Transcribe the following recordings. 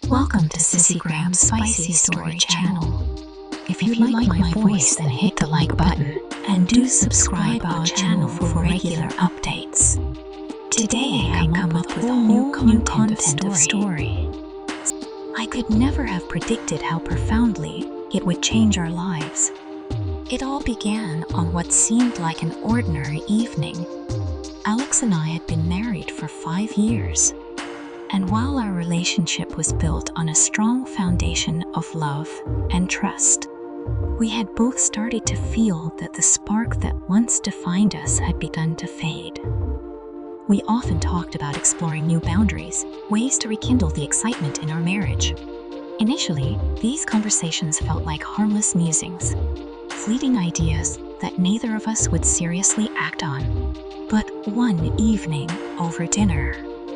Welcome to Sissygram's Spicy Story channel. If you like my voice, then hit the like button and do subscribe our channel for regular updates. Today I come up with a whole new content of story. I could never have predicted how profoundly it would change our lives. It all began on what seemed like an ordinary evening. Alex and I had been married for 5 years. And while our relationship was built on a strong foundation of love and trust, we had both started to feel that the spark that once defined us had begun to fade. We often talked about exploring new boundaries, ways to rekindle the excitement in our marriage. Initially, these conversations felt like harmless musings, fleeting ideas that neither of us would seriously act on. But one evening, over dinner,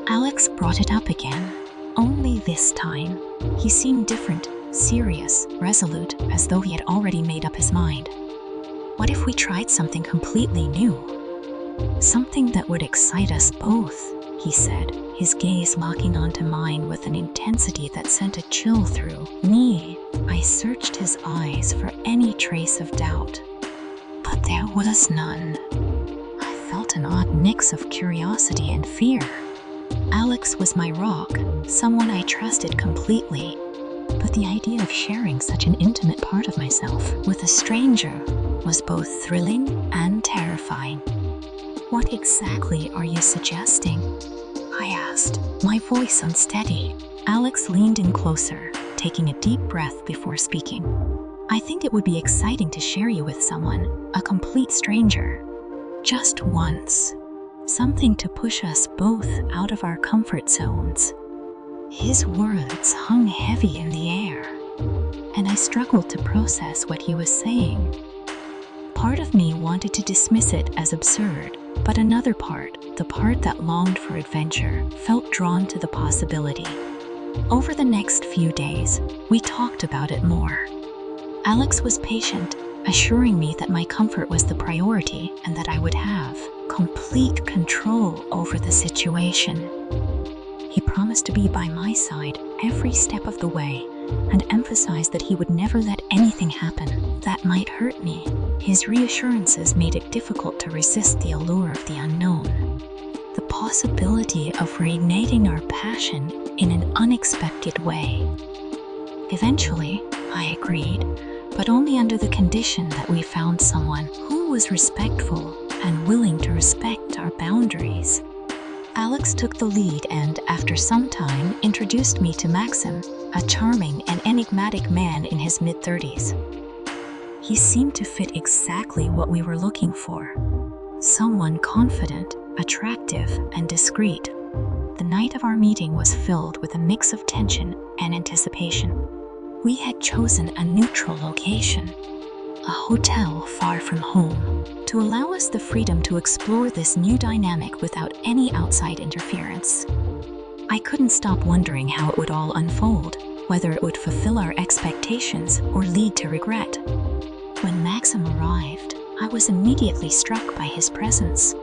Alex brought it up again. Only this time, he seemed different, serious, resolute, as though he had already made up his mind. What if we tried something completely new? Something that would excite us both, he said, his gaze locking onto mine with an intensity that sent a chill through me. I searched his eyes for any trace of doubt, but there was none. I felt an odd mix of curiosity and fear. Alex was my rock, someone I trusted completely, but the idea of sharing such an intimate part of myself with a stranger was both thrilling and terrifying. "What exactly are you suggesting?" I asked, my voice unsteady. Alex leaned in closer, taking a deep breath before speaking. "I think it would be exciting to share you with someone, a complete stranger. Just once. Something to push us both out of our comfort zones." His words hung heavy in the air, and I struggled to process what he was saying. Part of me wanted to dismiss it as absurd, but another part, the part that longed for adventure, felt drawn to the possibility. Over the next few days, we talked about it more. Alex was patient, assuring me that my comfort was the priority and that I would have complete control over the situation. He promised to be by my side every step of the way and emphasized that he would never let anything happen that might hurt me. His reassurances made it difficult to resist the allure of the unknown, the possibility of reigniting our passion in an unexpected way. Eventually, I agreed, but only under the condition that we found someone who was respectful and willing to respect our boundaries. Alex took the lead and, after some time, introduced me to Maxim, a charming and enigmatic man in his mid-30s. He seemed to fit exactly what we were looking for. Someone confident, attractive, and discreet. The night of our meeting was filled with a mix of tension and anticipation. We had chosen a neutral location, a hotel far from home, to allow us the freedom to explore this new dynamic without any outside interference. I couldn't stop wondering how it would all unfold, whether it would fulfill our expectations or lead to regret. When Maxim arrived, I was immediately struck by his presence.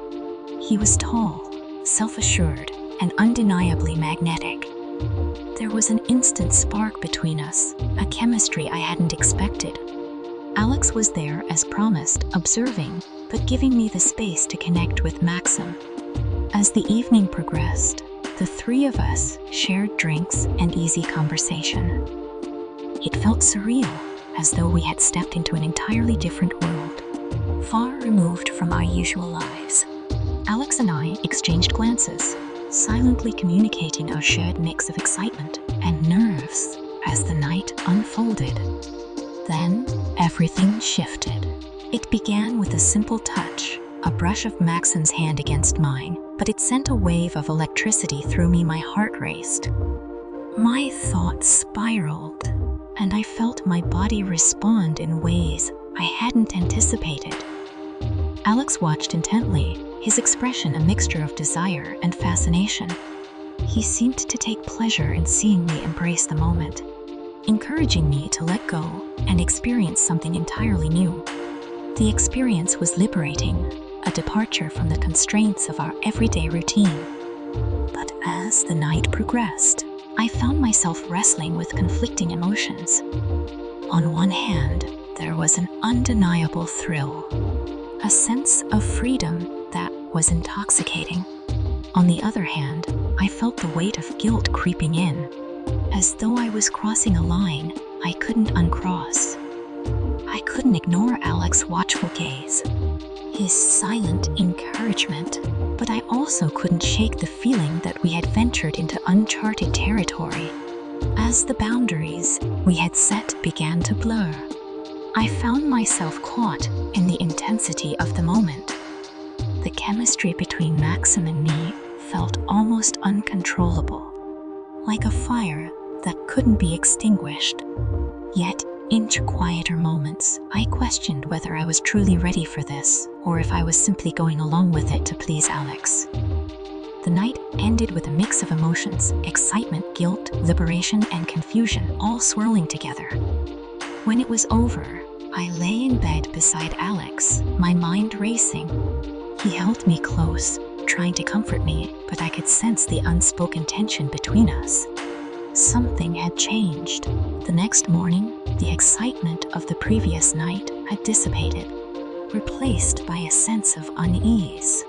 He was tall, self-assured, and undeniably magnetic. There was an instant spark between us, a chemistry I hadn't expected. Alex was there as promised, observing, but giving me the space to connect with Maxim. As the evening progressed, the three of us shared drinks and easy conversation. It felt surreal, as though we had stepped into an entirely different world, far removed from our usual lives. Alex and I exchanged glances, silently communicating our shared mix of excitement and nerves as the night unfolded. Then, everything shifted. It began with a simple touch, a brush of Maxim's hand against mine, but it sent a wave of electricity through me. My heart raced. My thoughts spiraled, and I felt my body respond in ways I hadn't anticipated. Alex watched intently, his expression a mixture of desire and fascination. He seemed to take pleasure in seeing me embrace the moment, encouraging me to let go and experience something entirely new. The experience was liberating, a departure from the constraints of our everyday routine. But as the night progressed, I found myself wrestling with conflicting emotions. On one hand, there was an undeniable thrill, a sense of freedom that was intoxicating. On the other hand, I felt the weight of guilt creeping in, as though I was crossing a line I couldn't uncross. I couldn't ignore Alex's watchful gaze, his silent encouragement, but I also couldn't shake the feeling that we had ventured into uncharted territory. As the boundaries we had set began to blur, I found myself caught in the intensity of the moment. The chemistry between Maxim and me felt almost uncontrollable, like a fire that couldn't be extinguished. Yet, in quieter moments, I questioned whether I was truly ready for this, or if I was simply going along with it to please Alex. The night ended with a mix of emotions: excitement, guilt, liberation, and confusion, all swirling together. When it was over, I lay in bed beside Alex, my mind racing. He held me close, trying to comfort me, but I could sense the unspoken tension between us. Something had changed. The next morning, the excitement of the previous night had dissipated, replaced by a sense of unease.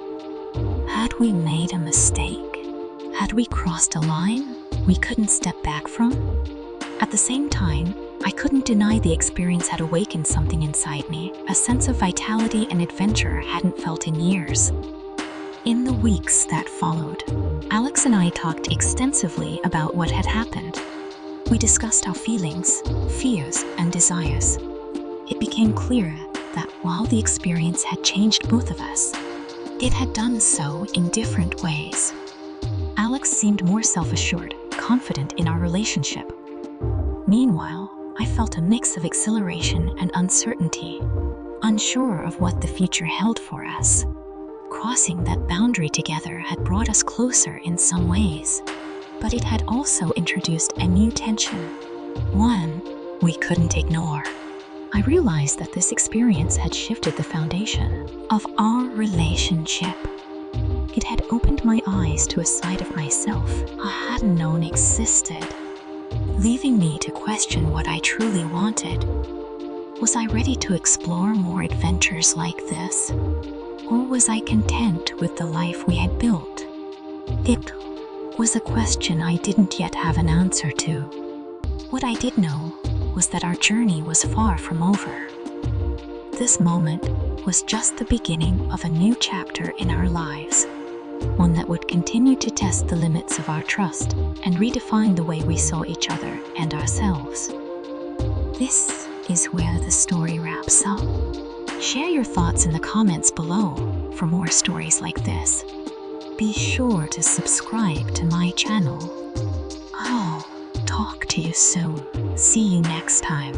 Had we made a mistake? Had we crossed a line we couldn't step back from? At the same time, I couldn't deny the experience had awakened something inside me, a sense of vitality and adventure I hadn't felt in years. In the weeks that followed, Alex and I talked extensively about what had happened. We discussed our feelings, fears, and desires. It became clear that while the experience had changed both of us, it had done so in different ways. Alex seemed more self-assured, confident in our relationship. Meanwhile, I felt a mix of exhilaration and uncertainty, unsure of what the future held for us. Crossing that boundary together had brought us closer in some ways, but it had also introduced a new tension, one we couldn't ignore. I realized that this experience had shifted the foundation of our relationship. It had opened my eyes to a side of myself I hadn't known existed, leaving me to question what I truly wanted. Was I ready to explore more adventures like this? Or was I content with the life we had built? It was a question I didn't yet have an answer to. What I did know was that our journey was far from over. This moment was just the beginning of a new chapter in our lives, one that would continue to test the limits of our trust and redefine the way we saw each other and ourselves. This is where the story wraps up. Share your thoughts in the comments below for more stories like this. Be sure to subscribe to my channel. I'll talk to you soon. See you next time.